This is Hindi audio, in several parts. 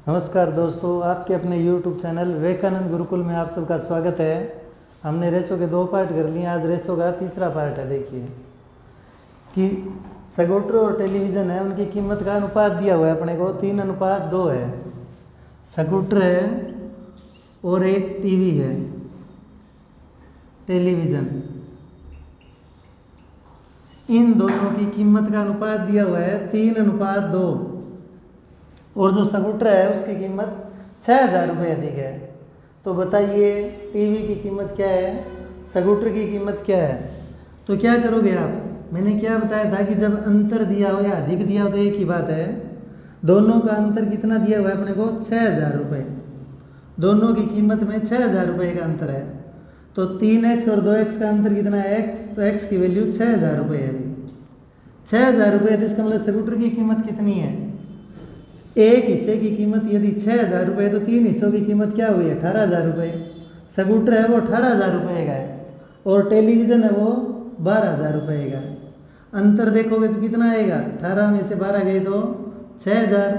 नमस्कार दोस्तों, आपके अपने YouTube चैनल विवेकानंद गुरुकुल में आप सबका स्वागत है। हमने रेसो के 2 पार्ट कर लिए, आज रेसो का तीसरा पार्ट है। देखिए कि स्कूटर और टेलीविज़न है, उनकी कीमत का अनुपात दिया हुआ है अपने को 3:2 है। स्कूटर है और एक टीवी है, टेलीविज़न, इन दोनों की कीमत का अनुपात दिया हुआ है 3:2 और जो स्कूटर है उसकी कीमत 6,000 रुपये अधिक है। तो बताइए टीवी की कीमत क्या है, स्कूटर की कीमत क्या है। तो क्या करोगे आप, मैंने क्या बताया था कि जब अंतर दिया हो या अधिक दिया हो तो एक ही बात है। दोनों का अंतर कितना दिया हुआ है अपने को, 6,000 रुपये। दोनों की कीमत में 6,000 रुपये का अंतर है। तो 3x और 2x का अंतर कितना है, x, तो x की वैल्यू 6,000 रुपये है। 6,000 रुपये, तो इसका मतलब स्कूटर की कीमत कितनी है। एक हिस्से की कीमत यदि 6,000 रुपये तो 3 हिस्सों की कीमत क्या हुई, 18,000 रुपये। स्कूटर है वो 18,000 रुपये का है और टेलीविज़न है वो 12,000 रुपये का। अंतर देखोगे तो कितना आएगा, 18 में से 12 गए तो 6,000।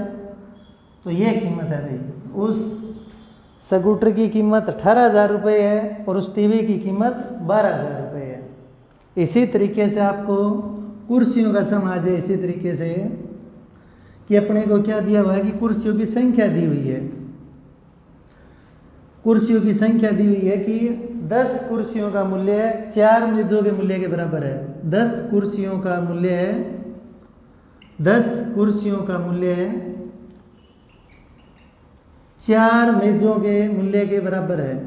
तो ये कीमत है भाई, उस स्कूटर की कीमत 18,000 रुपये है और उस टीवी की कीमत 12,000 रुपये है। इसी तरीके से आपको कुर्सियों का सम आ जाए, इसी तरीके से कि अपने को क्या दिया हुआ है कि कुर्सियों की संख्या दी हुई है। कुर्सियों की संख्या दी हुई है कि 10 कुर्सियों का मूल्य 4 मेजों के मूल्य के बराबर है। 10 कुर्सियों का मूल्य है 10 कुर्सियों का मूल्य है 4 मेजों के मूल्य के बराबर है।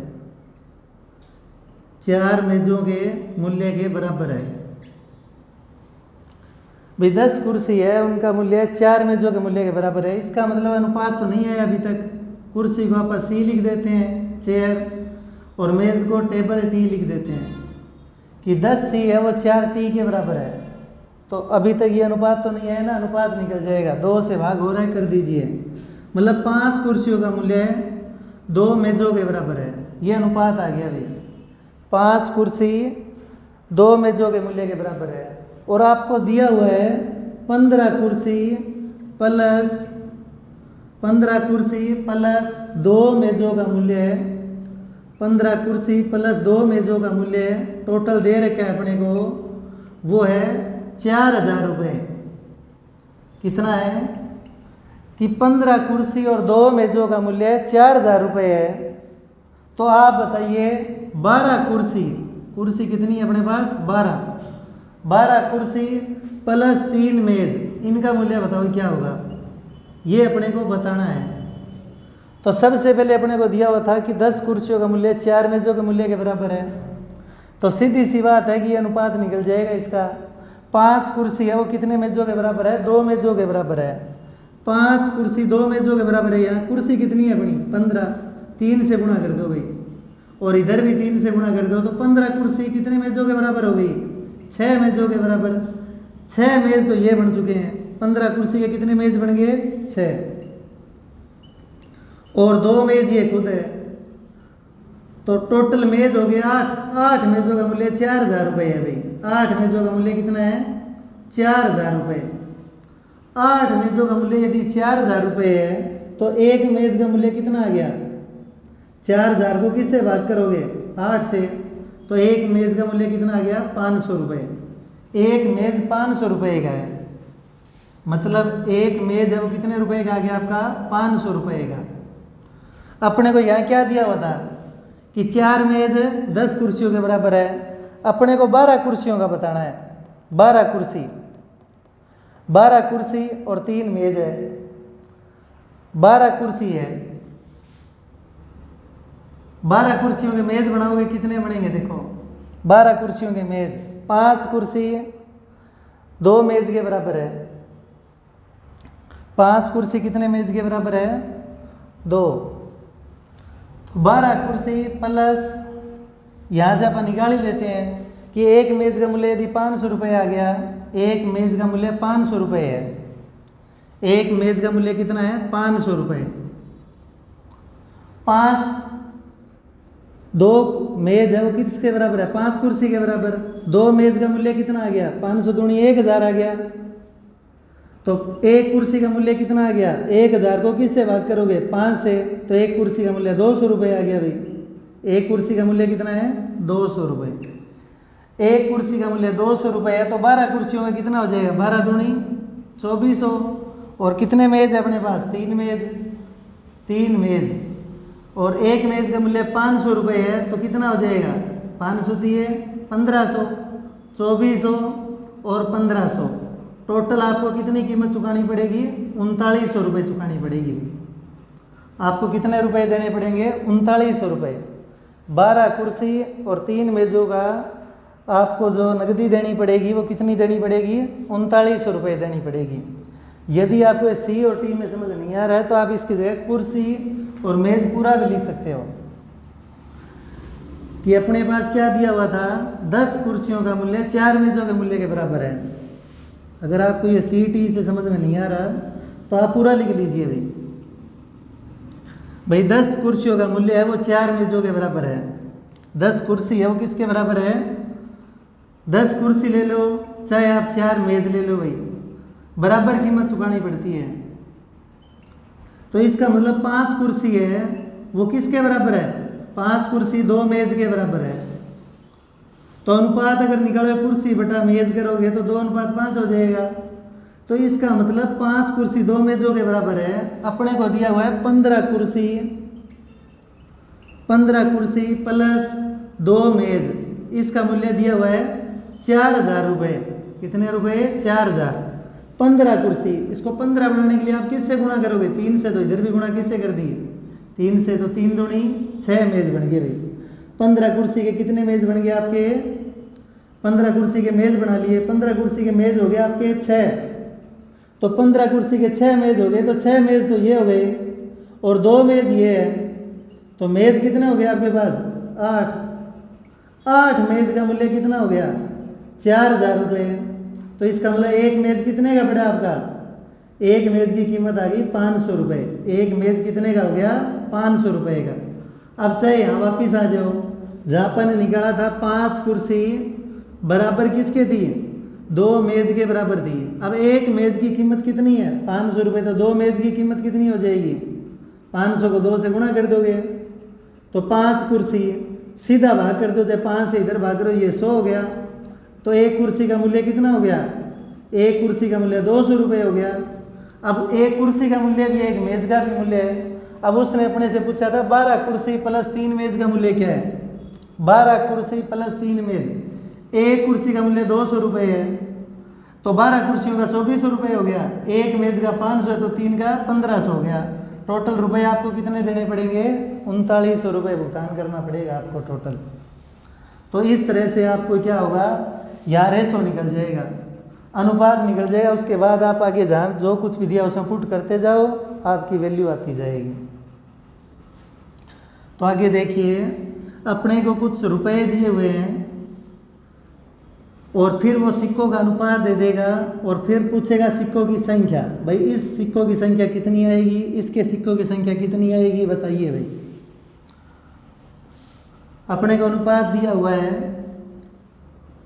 4 मेजों के मूल्य के बराबर है भाई। 10 कुर्सी है, उनका मूल्य 4 मेजों के मूल्य के बराबर है। इसका मतलब अनुपात तो नहीं आया अभी तक। कुर्सी को आप सी लिख देते हैं, चेयर, और मेज़ को टेबल टी लिख देते हैं कि 10 सी है वो 4 टी के बराबर है। तो अभी तक ये अनुपात तो नहीं आया ना, अनुपात निकल जाएगा। 2 से भाग हो रहा है, कर दीजिए। मतलब 5 कुर्सियों का मूल्य 2 मेजों के बराबर है। ये अनुपात आ गया भाई, 5 कुर्सी 2 मेजों के मूल्य के बराबर है। और आपको दिया हुआ है 15 कुर्सी प्लस 2 मेजों का मूल्य है। 15 कुर्सी प्लस 2 मेजों का मूल्य है, टोटल दे रखा है अपने को, वो है 4,000 रुपये। कितना है कि 15 कुर्सी और 2 मेजों का मूल्य 4,000 रुपये है। तो आप बताइए 12 कुर्सी कितनी है अपने पास, 12 कुर्सी प्लस 3 मेज, इनका मूल्य बताओ क्या होगा, ये अपने को बताना है। तो सबसे पहले अपने को दिया हुआ था कि 10 कुर्सियों का मूल्य 4 मेजों के मूल्य के बराबर है। तो सीधी सी बात है कि ये अनुपात निकल जाएगा इसका। 5 कुर्सी है वो कितने मेजों के बराबर है, 2 मेजों के बराबर है। 5 कुर्सी 2 मेजों के बराबर है। यहाँ कुर्सी कितनी है अपनी, 15, 3 से गुणा कर दो भाई, और इधर भी 3 से गुणा कर दो। तो 15 कुर्सी कितने मेजों के बराबर हो गई, 6 मेजों के बराबर। 6 मेज तो ये बन चुके हैं। 15 कुर्सी के कितने मेज बन गए, 6, और 2 मेज ये खुद है। तो टोटल मेज हो गए 8। 8 मेजों का मूल्य 4,000 रुपये है भाई। 8 मेजों का मूल्य कितना है, 4,000 रुपये। 8 मेजों का मूल्य यदि 4,000 रुपये है तो एक मेज का मूल्य कितना आ गया, 4,000 को किससे भाग करोगे, 8 से। तो एक मेज का मूल्य कितना आ गया, 500 रुपये। एक मेज 500 रुपये का है, मतलब एक मेज है वो कितने रुपए का आ गया आपका, 500 रुपये का। अपने को यहाँ क्या दिया हुआ था कि 4 मेज 10 कुर्सियों के बराबर है। अपने को 12 कुर्सियों का बताना है। 12 कुर्सी और 3 मेज है। 12 कुर्सी है, 12 कुर्सियों के मेज बनाओगे कितने बनेंगे, देखो 12 कुर्सियों के मेज, 5 कुर्सी 2 मेज के बराबर है। 5 कुर्सी कितने मेज के बराबर है, 2। 12 कुर्सी प्लस, यहाँ से अपन निकाल ही लेते हैं कि एक मेज का मूल्य यदि 500 रुपये आ गया, एक मेज का मूल्य 500 रुपये है। एक मेज का मूल्य कितना है, 500 रुपये। 2 मेज है वो किसके बराबर है, 5 कुर्सी के बराबर। 2 मेज का मूल्य कितना आ गया, 500 दूनी 1,000 आ गया। तो एक कुर्सी का मूल्य कितना आ गया, 1000 को किससे भाग करोगे, 5 से, तो एक कुर्सी का मूल्य 200 रुपये आ गया भाई। एक कुर्सी का मूल्य कितना है, 200 रुपये। एक कुर्सी का मूल्य 200 रुपये है, तो 12 कुर्सियों में कितना हो जाएगा, 12 दूनी 2400। और कितने मेज है अपने पास, 3 मेज, 3 मेज। और एक मेज का मूल्य 500 रुपये है, तो कितना हो जाएगा, 500 दिए 1500, 2400 और 1500, टोटल आपको कितनी कीमत चुकानी पड़ेगी, 3900 रुपये चुकानी पड़ेगी। आपको कितने रुपए देने पड़ेंगे, 3900 रुपये। 12 कुर्सी और 3 मेज़ों का आपको जो नकदी देनी पड़ेगी वो कितनी देनी पड़ेगी, 3900 रुपये देनी पड़ेगी। यदि आपको सी और टी में समझ नहीं आ रहा है तो आप इसकी जगह कुर्सी और मेज़ पूरा भी लिख सकते हो कि अपने पास क्या दिया हुआ था, 10 कुर्सियों का मूल्य 4 मेज़ों के मूल्य के बराबर है। अगर आपको ये सी टी से समझ में नहीं आ रहा तो आप पूरा लिख लीजिए भाई 10 कुर्सियों का मूल्य है वो 4 मेज़ों के बराबर है। 10 कुर्सी है वो किसके बराबर है, 10 कुर्सी ले लो चाहे आप 4 मेज़ ले लो भाई, बराबर कीमत चुकानी पड़ती है। तो इसका मतलब 5 कुर्सी है वो किसके बराबर है, 5 कुर्सी 2 मेज़ के बराबर है। तो अनुपात अगर निकालो कुर्सी बटा मेज़ करोगे तो 2:5 हो जाएगा। तो इसका मतलब 5 कुर्सी 2 मेज़ों के बराबर है। अपने को दिया हुआ है 15 कुर्सी, 15 कुर्सी प्लस 2 मेज़, इसका मूल्य दिया हुआ है 4000 रुपये। कितने रुपए, 4000। 15 कुर्सी, इसको 15 बनाने के लिए आप किससे गुणा करोगे, 3 से। तो इधर भी गुणा किससे कर दिए, 3 से। तो 3 दूनी 6 मेज़ बन गए भाई। 15 कुर्सी के कितने मेज़ बन गए आपके, 15 कुर्सी के मेज़ बना लिए। 15 कुर्सी के मेज़ हो गए आपके 6। तो 15 कुर्सी के 6 मेज़ हो गए, तो 6 मेज़ तो ये हो गए और 2 मेज़ ये है, तो मेज़ कितने हो गए आपके पास, 8। 8 मेज़ का मूल्य कितना हो गया, 4000 रुपये। तो इसका मतलब एक मेज़ कितने का पड़ा आपका, एक मेज़ की कीमत आ गई 500 रुपये। एक मेज़ कितने का हो गया, 500 रुपये का। अब चाहे यहाँ वापिस आ जाओ, जहाँ पर निकाला था 5 कुर्सी बराबर किसके थी, 2 मेज़ के बराबर थी। अब एक मेज़ की कीमत कितनी है, 500 रुपये। तो 2 मेज़ की कीमत कितनी हो जाएगी, 500 को 2 से गुणा कर दोगे तो 5 कुर्सी, सीधा भाग कर दो, चाहे 5 से इधर भाग करो, ये 100 हो गया। तो एक कुर्सी का मूल्य कितना हो गया, एक कुर्सी का मूल्य 200 रुपये हो गया। अब एक कुर्सी का मूल्य भी एक मेज़ का भी मूल्य है। अब उसने अपने से पूछा था 12 कुर्सी प्लस 3 मेज़ का मूल्य क्या है, 12 कुर्सी प्लस 3 मेज़, एक कुर्सी का मूल्य 200 रुपये है। तो 12 कुर्सियों का 2400 रुपये हो गया, एक मेज़ का 500, तो 3 का 1500 हो गया। टोटल रुपये आपको कितने देने पड़ेंगे, 3900 रुपये भुगतान करना पड़ेगा आपको टोटल। तो इस तरह से आपको क्या होगा, यहाँ रेशो निकल जाएगा, अनुपात निकल जाएगा। उसके बाद आप आगे जहाँ जो कुछ भी दिया उसमें पुट करते जाओ, आपकी वैल्यू आती जाएगी। तो आगे देखिए, अपने को कुछ रुपए दिए हुए हैं और फिर वो सिक्कों का अनुपात दे देगा और फिर पूछेगा सिक्कों की संख्या। भाई इस सिक्कों की संख्या कितनी आएगी, इसके सिक्कों की संख्या कितनी आएगी, बताइए भाई। अपने को अनुपात दिया हुआ है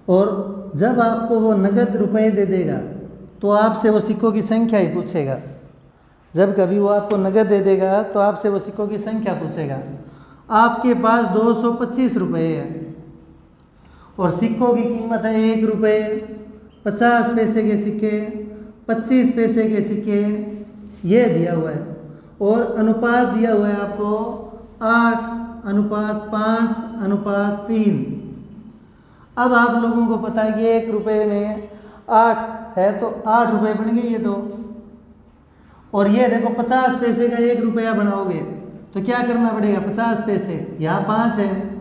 और जब आपको वो नगद रुपए दे देगा तो आपसे वो सिक्कों की संख्या ही पूछेगा। जब कभी वो आपको नगद दे देगा तो आपसे वो सिक्कों की संख्या पूछेगा। आपके पास 225 रुपये है और सिक्कों की कीमत है 1 रुपये, 50 पैसे के सिक्के, 25 पैसे के सिक्के, ये दिया हुआ है। और अनुपात दिया हुआ है आपको 8:5:3। अब आप लोगों को पता है कि 1 रुपये में 8 है तो 8 रुपये बन गए ये तो। और ये देखो 50 पैसे का 1 रुपया बनाओगे तो क्या करना पड़ेगा, 50 पैसे, यहाँ 5 है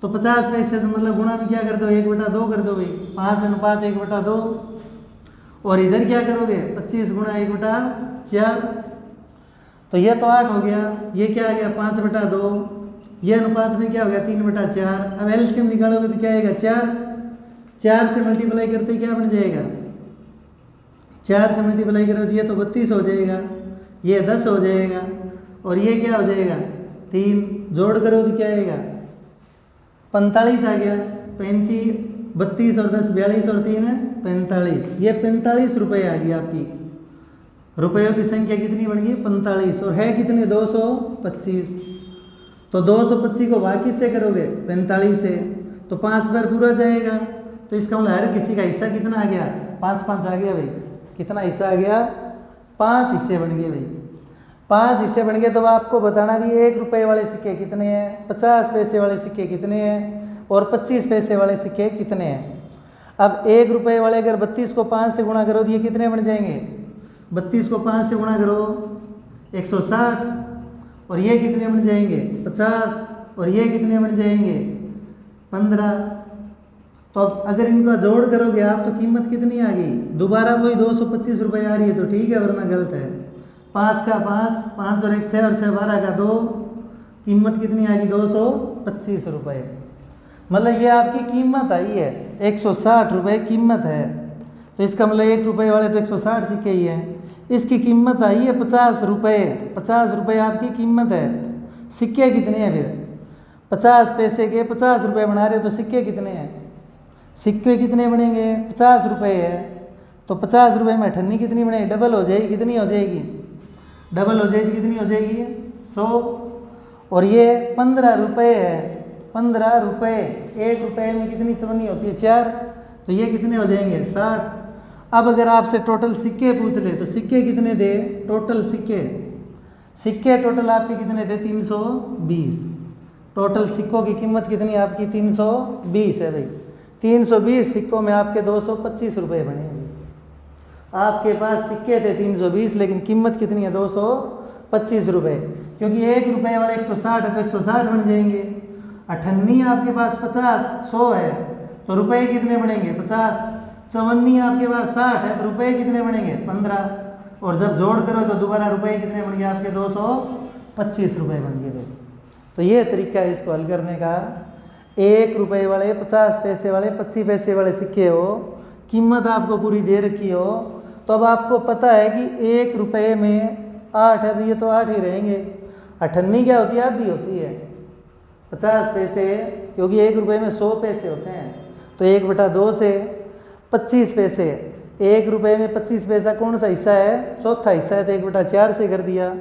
तो 50 पैसे तो मतलब गुणा में क्या कर दो, 1/2 कर दो भाई, 5:1/2। और इधर क्या करोगे, 25 गुणा 1/4। तो ये तो 8 हो गया, ये क्या आ गया 5/2, ये अनुपात में क्या हो गया 3/4। अब एलसीएम निकालोगे तो क्या आएगा 4। 4 से मल्टीप्लाई करते क्या बन जाएगा, 4 से मल्टीप्लाई करो तो ये तो 32 हो जाएगा, ये 10 हो जाएगा और ये क्या हो जाएगा 3। जोड़ करो तो क्या आएगा 45 आ गया। 32 और 10 42 और 3 है 45। ये 45 रुपये आ गई आपकी रुपयों की संख्या कितनी बन गई 45 और है कितने 225। तो 225 को भाग किससे करोगे 45 से, तो 5 बार पूरा जाएगा। तो इसका मतलब हर किसी का हिस्सा कितना आ गया 5 5 आ गया भाई। कितना हिस्सा आ गया 5 हिस्से बन गए भाई। 5 हिस्से बन गए। तो आपको बताना भी 1 रुपये वाले सिक्के कितने हैं, 50 पैसे वाले सिक्के कितने हैं और 25 पैसे वाले सिक्के कितने हैं। अब 1 रुपये वाले अगर 32 को 5 से गुणा करो तो ये कितने बन जाएंगे, 32 को 5 से गुणा करो 160 और ये कितने बन जाएंगे 50 और ये कितने बन जाएंगे 15। तो अब अगर इनका जोड़ करोगे आप तो कीमत कितनी आ गई, दोबारा वही 225 रुपये आ रही है तो ठीक है, वरना गलत है। 5 का 5, 5 और 1 6 और 6 12 का 2, कीमत कितनी आ गई 225 रुपये। मतलब ये आपकी कीमत आई है 160 रुपये कीमत है। तो इसका मतलब 1 रुपये वाले तो 160 सिक्के ही हैं, इसकी कीमत आई है 50 रुपये। 50 रुपये आपकी कीमत है। सिक्के कितने हैं फिर, 50 पैसे के 50 रुपये बना रहे हो तो सिक्के कितने हैं, सिक्के कितने बनेंगे 50 रुपये है। तो 50 रुपये में अठन्नी कितनी बनेगी, डबल हो जाएगी, कितनी हो जाएगी, डबल हो जाएगी, कितनी हो जाएगी 100। और ये 15 रुपये है, 15 रुपये, 1 रुपये में कितनी चवन्नी होती है 4, तो ये कितने हो जाएंगे 60। अब अगर आपसे टोटल सिक्के पूछ ले तो सिक्के कितने थे, टोटल सिक्के टोटल आपके कितने थे 320। टोटल सिक्कों की कीमत कितनी आपकी 320 है भाई। 320 सिक्कों में आपके 225 रुपये बने। आपके पास सिक्के थे 320 लेकिन कीमत कितनी है 225 रुपये, क्योंकि 1 रुपये वाले 160 है तो 160 बन जाएंगे। अठन्नी आपके पास 50 100 है तो रुपये कितने बनेंगे 50। चवन्नी आपके पास 60 है तो रुपये कितने बनेंगे 15। और जब जोड़ करो तो दोबारा रुपये कितने बन गए आपके 225 रुपये बन गए भाई। तो ये तरीका है इसको हल करने का। 1 रुपये वाले 50 पैसे वाले 25 पैसे वाले सिक्के हो, कीमत आपको पूरी दे रखी हो, तो अब आपको पता है कि 1 रुपये में 8 है तो ये तो 8 ही रहेंगे। अठन्नी क्या होती है, आधी होती है 50 पैसे, क्योंकि 1 रुपये में 100 पैसे होते हैं तो 1/2 से 25 पैसे। 1 रुपये में 25 पैसा कौन सा हिस्सा है, चौथा हिस्सा है, तो 1/4 से कर दिया।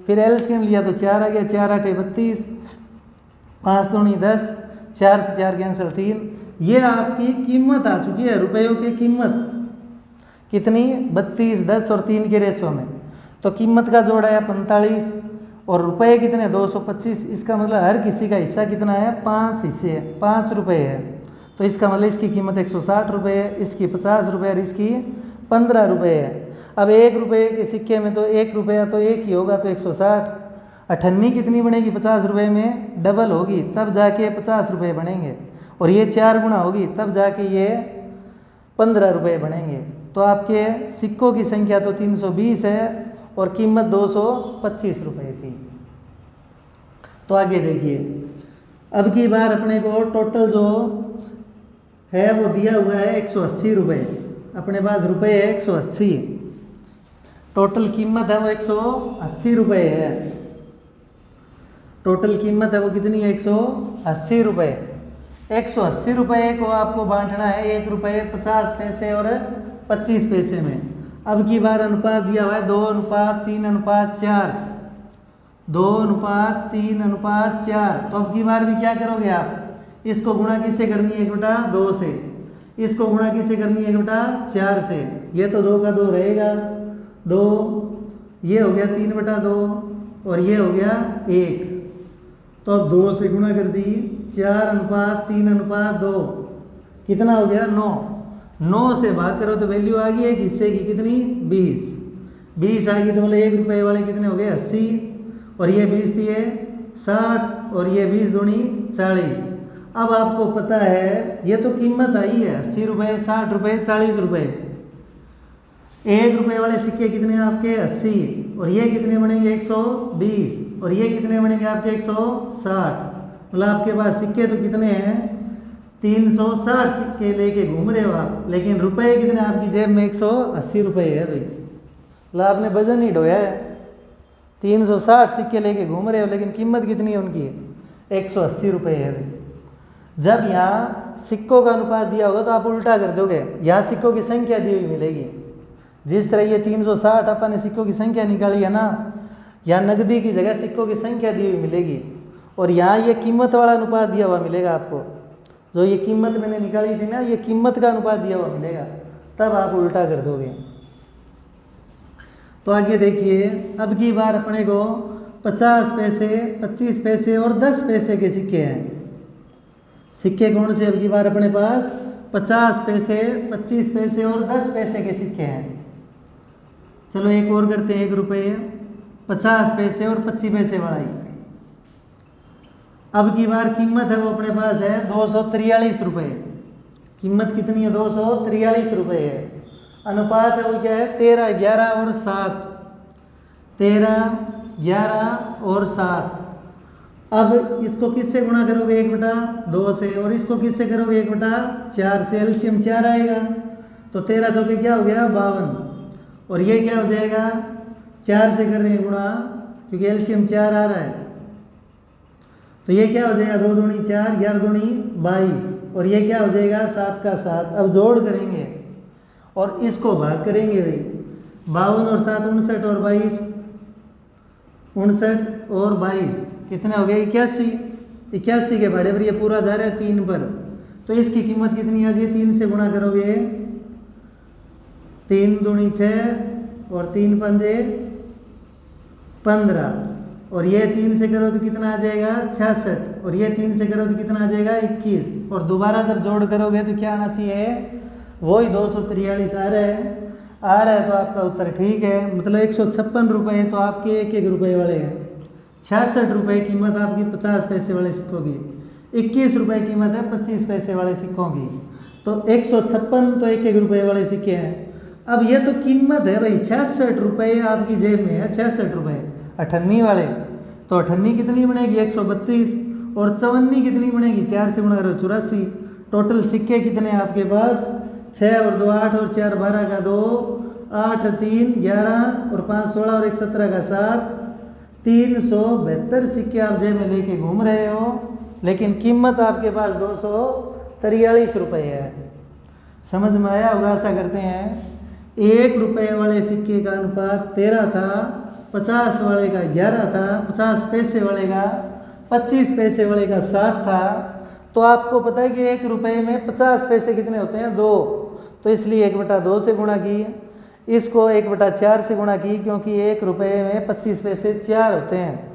फिर एलसीएम लिया तो 4 आ गया, 4 8 32, 5 दूनी 10, 4 से 4 कैंसिल 3। ये आपकी कीमत आ चुकी है रुपयों की कीमत कितनी 32, 10 और 3 के रेशो में। तो कीमत का जोड़ आया 45 और रुपये कितने 225। इसका मतलब हर किसी का हिस्सा कितना है 5 हिस्से है, 5 रुपये है। तो इसका मतलब इसकी कीमत 160 रुपये है, इसकी 50 रुपये और इसकी 15 रुपये है। अब 1 रुपये के सिक्के में तो 1 रुपया तो 1 ही होगा तो 160। अठन्नी कितनी बनेगी 50 रुपये में, डबल होगी तब जाके 50 रुपये बनेंगे और ये 4 गुना होगी तब जाके ये 15 रुपये बनेंगे। तो आपके सिक्कों की संख्या तो 320 है और कीमत 225 रुपये थी। तो आगे देखिए, अब की बार अपने को टोटल जो है वो दिया हुआ है 180 रुपये। अपने पास रुपये है 180, टोटल कीमत है वो 180 रुपये है। टोटल कीमत है वो कितनी है 180 रुपये। 180 रुपये को आपको बांटना है 1 रुपये 50 पैसे और 25 पैसे में। अब की बार अनुपात दिया हुआ है 2:3:4, 2:3:4। तो अब की बार भी क्या करोगे आप, इसको गुणा किससे करनी है 1/2 से, इसको गुणा किससे करनी है 1/4 से। ये तो 2 का 2 रहेगा 2, ये हो गया 3/2 और ये हो गया 1। तो अब 2 से गुणा कर दी, 4:3:2 कितना हो गया 9। 9 से भाग करो तो वैल्यू आ गई एक हिस्से की कितनी 20। 20 आ गई तो मतलब 1 रुपये वाले कितने हो गए 80 और ये 20 दिए 60 और ये 20 दूनी 40। अब आपको पता है ये तो कीमत आई है 80 रुपये 60 रुपये 40 रुपये। 1 रुपये वाले सिक्के कितने आपके 80 और ये कितने बनेंगे 120 और ये कितने बनेंगे आपके 160। मतलब आपके पास सिक्के तो कितने हैं 360 सिक्के लेके घूम रहे हो आप, लेकिन रुपए कितने आपकी जेब में 180 रुपये है भाई। मतलब आपने वजन ही ढोया है, 360 सिक्के लेके घूम रहे हो लेकिन कीमत कितनी है उनकी 180 रुपये है भाई। जब यहाँ सिक्कों का अनुपात दिया होगा तो आप उल्टा कर दोगे, यहाँ सिक्कों की संख्या दी हुई मिलेगी, जिस तरह ये 360 अपन ने सिक्कों की संख्या निकाली है ना, यहाँ नकदी की जगह सिक्कों की संख्या दी हुई मिलेगी और यहाँ ये कीमत वाला अनुपात दिया हुआ मिलेगा आपको। जो ये कीमत मैंने निकाली थी ना, ये कीमत का अनुपात दिया हुआ मिलेगा, तब आप उल्टा कर दोगे। तो आगे देखिए, अब की बार अपने को 50 पैसे, 25 पैसे और 10 पैसे के सिक्के हैं। सिक्के कौन से अब की बार अपने पास? 50 पैसे, 25 पैसे और 10 पैसे के सिक्के हैं। चलो एक और करते हैं, 1 रुपये, 50 पैसे और 25 पैसे वाला ही। अब की बार कीमत है वो अपने पास है 243 रुपये। कीमत कितनी है? 243 रुपये है। अनुपात है वो क्या है? 13, 11 और 7। 13, 11 और 7। अब इसको किससे गुणा करोगे? 1/2 से, और इसको किससे करोगे? 1/4 से। एलसीएम 4 आएगा, तो 13 चौके क्या हो गया? 52। और ये क्या हो जाएगा? 4 से कर रहे हैं गुणा, क्योंकि एलसीएम 4 आ रहा है, तो ये क्या हो जाएगा? 2 दूनी 4, 11 दूनी 22, और ये क्या हो जाएगा? 7 का 7। अब जोड़ करेंगे और इसको भाग करेंगे भाई। 52 और 7 59 और 22, 59 और 22 कितने हो गए? 81। 81 के भाड़े पर ये पूरा जा रहा है 3 पर, तो इसकी कीमत कितनी आ जाए? 3 से गुणा करोगे, 3 दूनी 6 और 3 पंजे 15, और ये 3 से करो तो कितना आ जाएगा? 66, और ये 3 से करो तो कितना आ जाएगा? 21, और दोबारा जब जोड़ करोगे तो क्या आना चाहिए? वही 243 आ रहा है। आ रहा है तो आपका उत्तर ठीक है। मतलब 156 रुपये तो आपके 1-1 रुपये वाले हैं। 66 रुपये कीमत आपकी 50 पैसे वाले सिक्कों की, 21 रुपये कीमत है 25 पैसे वाले सिक्कों की। तो 156 तो 1-1 रुपये वाले सिक्के हैं। अब ये तो कीमत है भाई, 66 रुपये आपकी जेब में है, 66 रुपये। 98 वाले तो 98 कितनी बनेगी? 132, और 54 कितनी बनेगी? 4 से गुणा करो 84। टोटल सिक्के कितने हैं आपके पास? 6 और 2 8 और 4 12 का 2, 8 3 11 और 5 16 और 1 17 का 7। 372 सिक्के आप जेब में लेके घूम रहे हो, लेकिन कीमत आपके पास 243 रुपये है। समझ में आया होगा, आशा करते हैं। 1 रुपये वाले सिक्के का अनुपात 13 था, 50 वाले का 11 था, 50 पैसे वाले का 25 पैसे वाले का 7 था। तो आपको पता है कि 1 रुपये में 50 पैसे कितने होते हैं? 2। तो इसलिए 1/2 से गुणा की, इसको 1/4 से गुणा की, क्योंकि 1 रुपये में 25 पैसे 4 होते हैं।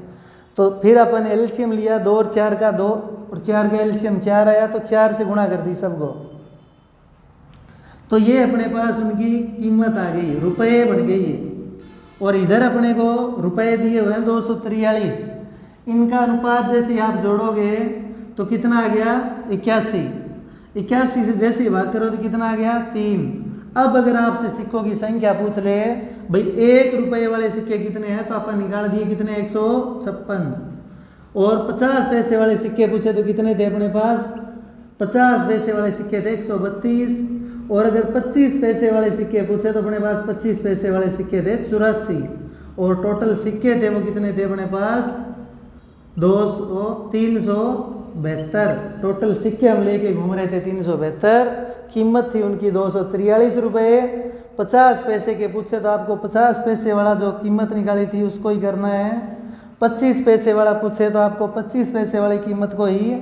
तो फिर अपन एलसीएम लिया, 2 और 4 का 2, और 4 का एलसीएम 4 आया, तो 4 से गुणा कर दी सबको। तो ये अपने पास उनकी कीमत आ गई, रुपये बन गई। और इधर अपने को रुपये दिए हुए हैं 243। इनका अनुपात जैसे आप जोड़ोगे तो कितना आ गया? 81। 81 से जैसे भाग करो तो कितना आ गया? 3। अब अगर आपसे सिक्कों की संख्या पूछ ले भाई 1 रुपये वाले सिक्के कितने हैं, तो अपन निकाल दिए कितने? 156। और 50 पैसे वाले सिक्के पूछे तो कितने थे अपने पास? 50 पैसे वाले सिक्के थे 132। और अगर 25 पैसे वाले सिक्के पूछे तो अपने पास 25 पैसे वाले सिक्के थे 84। और टोटल सिक्के थे वो कितने थे अपने पास? 372। टोटल सिक्के हम लेके घूम रहे थे 372। कीमत थी उनकी 243 रुपये। 50 पैसे के पूछे तो आपको 50 पैसे वाला जो कीमत निकाली थी उसको ही करना है। 25 पैसे वाला पूछे तो आपको 25 पैसे वाली कीमत को ही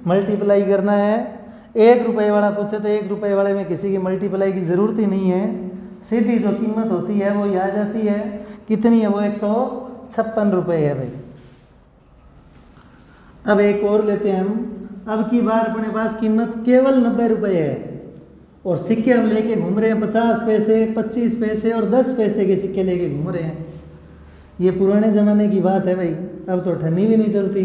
मल्टीप्लाई करना है। 1 रुपये वाला पूछे तो 1 रुपये वाले में किसी की मल्टीप्लाई की ज़रूरत ही नहीं है, सीधी जो कीमत होती है वो ही आ जाती है। कितनी है वो? 156 रुपये है भाई। अब एक और लेते हैं हम। अब की बार अपने पास कीमत केवल 90 रुपये है और सिक्के हम लेके घूम रहे हैं 50 पैसे, 25 पैसे और 10 पैसे के सिक्के लेके घूम रहे हैं। ये पुराने ज़माने की बात है भाई, अब तो ठन्नी भी नहीं चलती।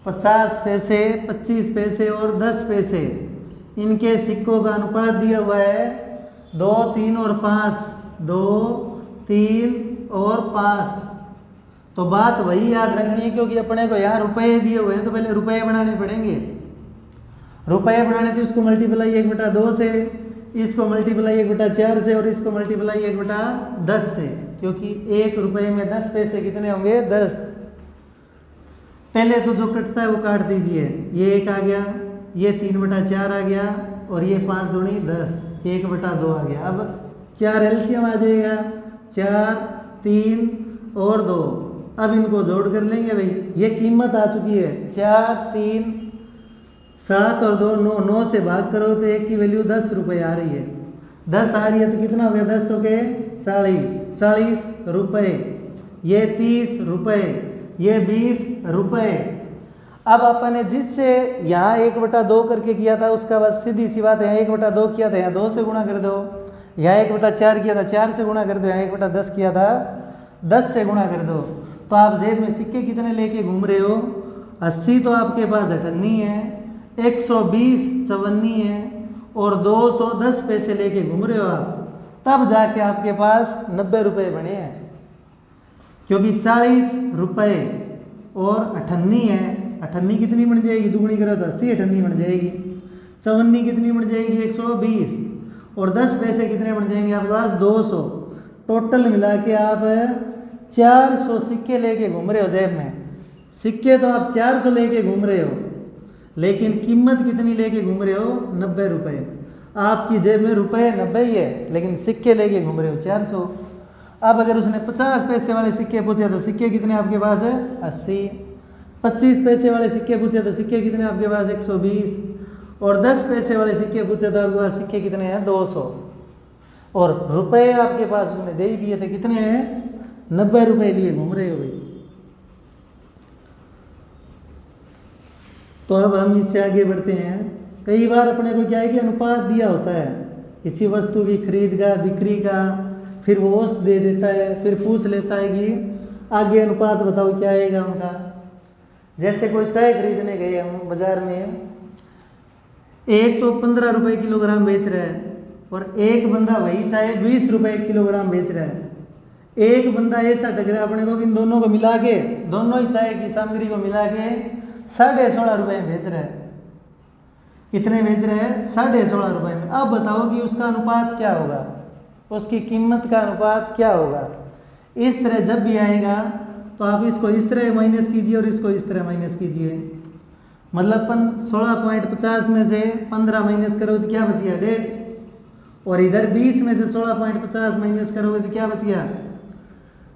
50 पैसे, 25 पैसे और 10 पैसे, इनके सिक्कों का अनुपात दिया हुआ है 2, 3 और 5। 2, 3 और 5। तो बात वही याद रखनी है, क्योंकि अपने को यहाँ रुपये दिए हुए हैं तो पहले रुपये बनाने पड़ेंगे। रुपये बनाने थे उसको मल्टीप्लाई 1/2 से, इसको मल्टीप्लाई 1/4 से, और इसको मल्टीप्लाई 1/10 से, क्योंकि 1 रुपये में 10 पैसे कितने होंगे? 10। पहले तो जो कटता है वो काट दीजिए। ये 1 आ गया, ये 3/4 आ गया, और ये 5 दूनी 10। 1/2 आ गया। अब 4 एलसीएम आ जाएगा, 4, 3 और 2। अब इनको जोड़ कर लेंगे भाई, ये कीमत आ चुकी है 4, 3, 7 और 2 9, 9 से भाग करो तो एक की वैल्यू 10 रुपये आ रही है। 10 आ रही है तो कितना हो गया, 10 चौके 40, 40 रुपये, ये 30 रुपये, ये 20 रुपये। अब अपन ने जिससे यहाँ 1/2 करके किया था उसका बस सीधी सी बात है, यहाँ 1/2 किया था, यहाँ 2 से गुणा कर दो। यहाँ 1/4 किया था, 4 से गुणा कर दो। यहाँ 1/10 किया था, 10 से गुणा कर दो। तो आप जेब में सिक्के कितने लेके घूम रहे हो, 80 तो आपके पास अठन्नी है, 120 चवन्नी है और 210 पैसे लेके घूम रहे हो आप। तब जाके आपके पास 90 रुपये बने हैं, क्योंकि 40 रुपये और अठन्नी है। अठन्नी कितनी बन जाएगी, दुगुनी करो तो 80 अठन्नी बन जाएगी। चवन्नी कितनी बन जाएगी, 120 और 10 पैसे कितने बन जाएंगे आपके पास, 200। टोटल मिला के आप 400 सिक्के लेके घूम रहे हो जेब में। सिक्के तो आप 400 लेके घूम रहे हो, लेकिन कीमत कितनी लेके घूम रहे हो, 90 रुपये। आपकी जेब में रुपये 90 ही है, लेकिन सिक्के लेके घूम रहे हो 400। अब अगर उसने 50 पैसे वाले सिक्के पूछे तो सिक्के कितने आपके पास है, 80। 25 पैसे वाले सिक्के पूछे तो सिक्के कितने आपके पास, 120। और 10 पैसे वाले सिक्के पूछे तो आपके पास सिक्के कितने हैं, 200। और रुपए आपके पास उसने दे ही दिए थे, कितने हैं, 90 रुपये लिए घूम रहे हो भाई। तो अब हम इससे आगे बढ़ते हैं। कई बार अपने को क्या है कि अनुपात दिया होता है किसी वस्तु की खरीद का, बिक्री का, फिर वो औसत दे देता है, फिर पूछ लेता है कि आगे अनुपात बताओ क्या आएगा उनका। जैसे कोई चाय खरीदने गए हम बाजार में, एक तो 15 रुपये किलोग्राम बेच रहा है और एक बंदा वही चाय 20 रुपये किलोग्राम बेच रहा है। एक बंदा ऐसा टकरा अपने को कि इन दोनों को मिला के, दोनों ही चाय की सामग्री को मिला के 16.5 रुपये में बेच रहा है। कितने बेच रहे हैं, 16.5 रुपये में। अब बताओ कि उसका अनुपात क्या होगा, उसकी कीमत का अनुपात क्या होगा। इस तरह जब भी आएगा तो आप इसको इस तरह माइनस कीजिए और इसको इस तरह माइनस कीजिए। मतलब 16.50 में से 15 माइनस करोगे तो क्या बच गया, 1.5। और इधर 20 में से 16.50 माइनस करोगे तो क्या बच गया,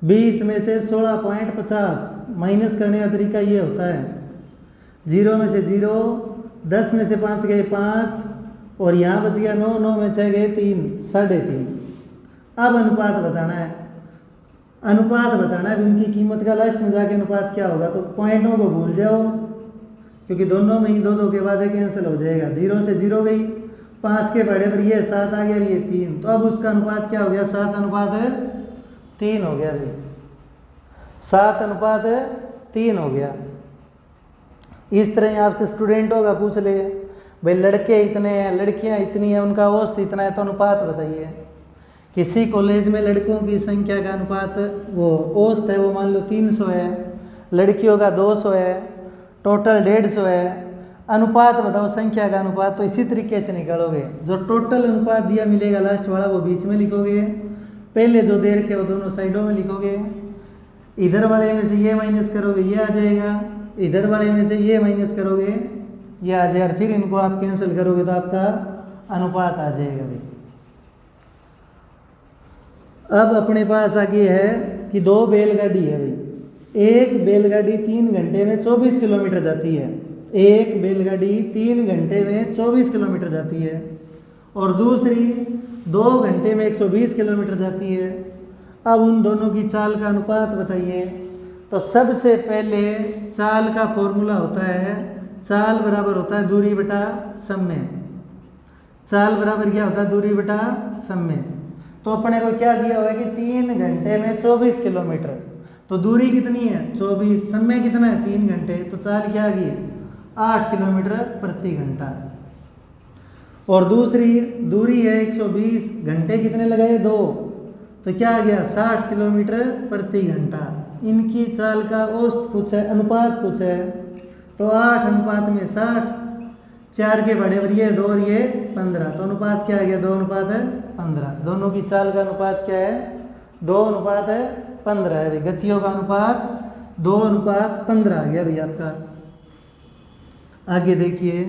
20 में से 16.50। माइनस करने का तरीका ये होता है, 0 में से 0, 10 में से 5 गए 5 और यहाँ बच गया 9, 9 में 6 गए 3, 3.5। अब अनुपात बताना है, अनुपात बताना है उनकी कीमत का। लास्ट में जाके अनुपात क्या होगा, तो पॉइंटों को भूल जाओ क्योंकि दोनों में ही 2 के बाद कैंसिल हो जाएगा। 0 से 0 गई, 5 के बड़े पर ये 7 आ गया, ये 3। तो अब उसका अनुपात क्या हो गया, 7:3 हो गया भाई, 7:3 हो गया। इस तरह आपसे स्टूडेंटों का पूछ ले भाई, लड़के इतने हैं, लड़कियां इतनी हैं, उनका औसत इतना है, तो अनुपात बताइए। किसी कॉलेज में लड़कों की संख्या का अनुपात, वो औसत है वो मान लो 300 है, लड़कियों का 200 है, टोटल 150 है। अनुपात बताओ, संख्या का अनुपात। तो इसी तरीके से निकालोगे, जो टोटल अनुपात दिया मिलेगा लास्ट वाला वो बीच में लिखोगे, पहले जो दे रखे वो दोनों साइडों में लिखोगे। इधर वाले में से ये माइनस करोगे ये आ जाएगा, इधर वाले में से ये माइनस करोगे ये आ जाएगा, फिर इनको आप कैंसिल करोगे तो आपका अनुपात आ जाएगा भाई। अब अपने पास आगे है कि 2 बैलगाड़ी है भाई। एक बैलगाड़ी 3 घंटे में 24 किलोमीटर जाती है, एक बैलगाड़ी 3 घंटे में 24 किलोमीटर जाती है और दूसरी 2 घंटे में 120 किलोमीटर जाती है। अब उन दोनों की चाल का अनुपात बताइए। तो सबसे पहले चाल का फॉर्मूला होता है, चाल बराबर होता है दूरी बटा समय। चाल बराबर क्या होता है, दूरी बटा समय। तो अपने को क्या दिया हुआ है कि 3 घंटे में 24 किलोमीटर, तो दूरी कितनी है 24, समय कितना है 3 घंटे, तो चाल क्या आ गई 8 किलोमीटर प्रति घंटा। और दूसरी दूरी है 120, घंटे कितने लगाए 2, तो क्या आ गया 60 किलोमीटर प्रति घंटा। इनकी चाल का औसत कुछ है, अनुपात कुछ है, तो 8:60, 4 के बड़े और ये 2 और ये 15, तो अनुपात क्या आ गया 2:15। दोनों की चाल का अनुपात क्या है 2:15 है भाई। गतियों का अनुपात 2:15 आ गया भाई आपका। आगे देखिए,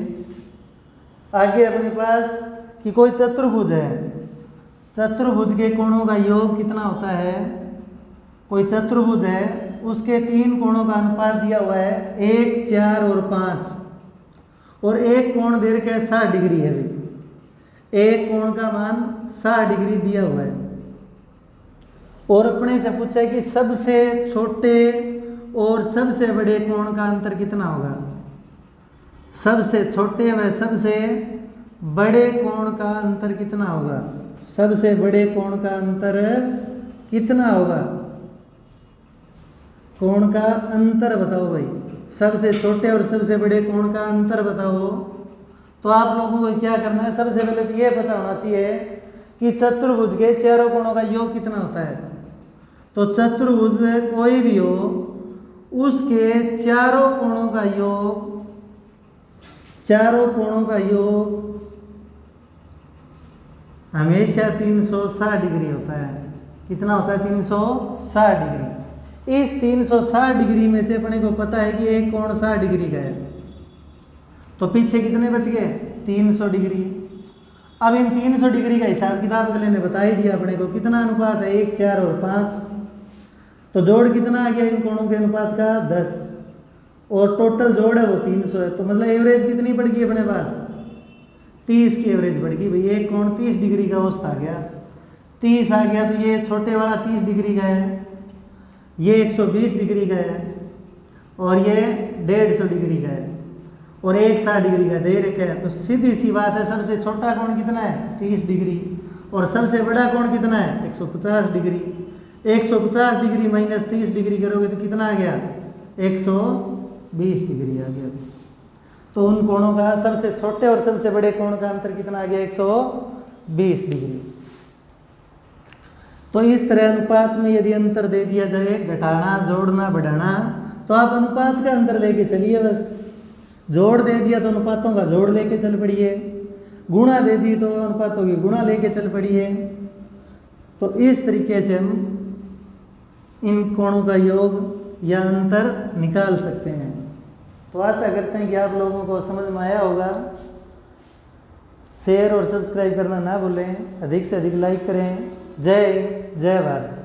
आगे अपने पास कि कोई चतुर्भुज है, चतुर्भुज के कोणों का योग कितना होता है। कोई चतुर्भुज है, उसके 3 कोणों का अनुपात दिया हुआ है 1, 4 और 5, और एक कोण दे रखा है 60 डिग्री है भाई। एक कोण का मान 60 डिग्री दिया हुआ है, और अपने से पूछा है कि सबसे छोटे और सबसे बड़े कोण का अंतर कितना होगा। सबसे छोटे व सबसे बड़े कोण का अंतर कितना होगा। सबसे बड़े कोण का अंतर कितना होगा। कोण का अंतर बताओ भाई, सबसे छोटे और सबसे बड़े कोण का अंतर बताओ। तो आप लोगों को क्या करना है, सबसे पहले तो ये पता होना चाहिए कि चतुर्भुज के चारों कोणों का योग कितना होता है। तो चतुर्भुज कोई भी हो, उसके चारों कोणों का योग, चारों कोणों का योग हमेशा 360 डिग्री होता है। कितना होता है, 360 डिग्री। इस 360 डिग्री में से अपने को पता है कि एक कोण 60 डिग्री का है, तो पीछे कितने बच गए, 300 डिग्री। अब इन 300 डिग्री का हिसाब किताब अगले ने बता ही दिया अपने को, कितना अनुपात है, 1, 4 और 5। तो जोड़ कितना आ गया इन कोणों के अनुपात का, 10, और टोटल जोड़ है वो 300 है। तो मतलब एवरेज कितनी पड़ गई अपने पास, 30 की एवरेज बढ़ गई भाई। एक कोण 30 डिग्री का औसत आ गया, 30 आ गया। तो ये छोटे वाला 30 डिग्री का है, ये 120 डिग्री का है, और ये 150 डिग्री का है, और एक 60 डिग्री का दे रखा है। तो सीधी सी बात है, सबसे छोटा कोण कितना है, 30 डिग्री, और सबसे बड़ा कोण कितना है, 150 डिग्री। 150 डिग्री माइनस 30 डिग्री करोगे तो कितना आ गया, 120 डिग्री आ गया। तो उन कोणों का सबसे छोटे और सबसे बड़े कोण का अंतर कितना आ गया, 120 डिग्री। तो इस तरह अनुपात में यदि अंतर दे दिया जाए, घटाना, जोड़ना, बढ़ाना, तो आप अनुपात का अंतर लेके चलिए बस। जोड़ दे दिया तो अनुपातों का जोड़ लेके चल पड़िए, गुणा दे दी तो अनुपातों की गुणा लेके चल पड़िए। तो इस तरीके से हम इन कोणों का योग या अंतर निकाल सकते हैं। तो आशा करते हैं कि आप लोगों को समझ में आया होगा। शेयर और सब्सक्राइब करना ना भूलें, अधिक से अधिक लाइक करें। जय हिंद, जय भारत।